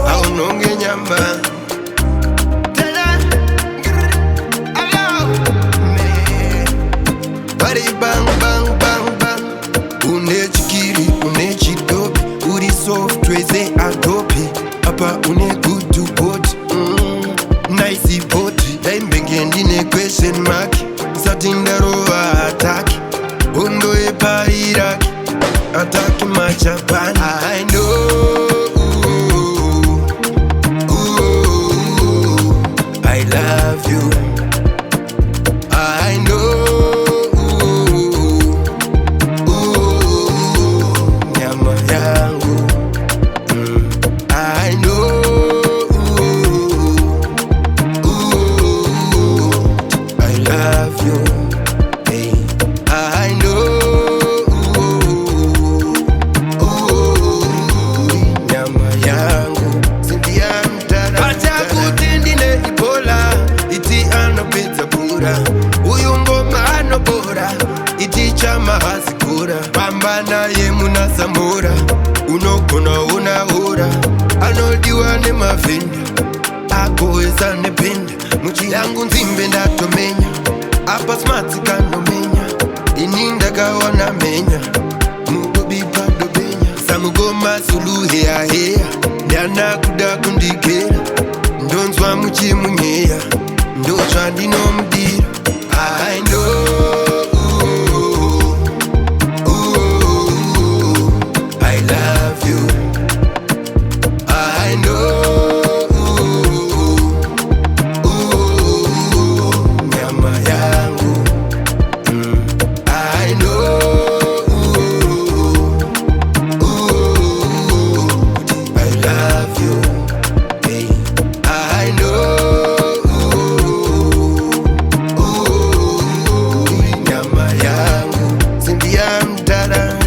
Haunonge nyama tena. Bari bang bang bang bang. Unechikiri, unechidopi, uri software adopi. Apa une good to bot. Nice bot. Daimbengendi ne question mark. Satindaro attack. Undo epa Iraq. Attack my Japan. I know. I love you. I know. Nyama yangu. I know. I love you. Hey. I know. Nyama yangu. Cynthia Mtara. Acha kutindine ibola. Iti anopita pura. Uyu ngoma anobora. Iti chama hasikura. Pambana ye munazamura. Unokona unahura. Anodiwa ne mavinda. Agoeza ne pinda. Muchi yangu nzimbe ndatomenya. Apa smart kanomenya. Ininda kawana menya. Mugobi pado benya. Samugoma sulu hea hea. Nyana kuda kundikera. Ndonzwa muchi munyeya. Ndocha ndino mdira. I know. I love you. I know. Nyama yangu. I know. I love you. Hey. I know. Nyama yangu. Cynthia Mtara.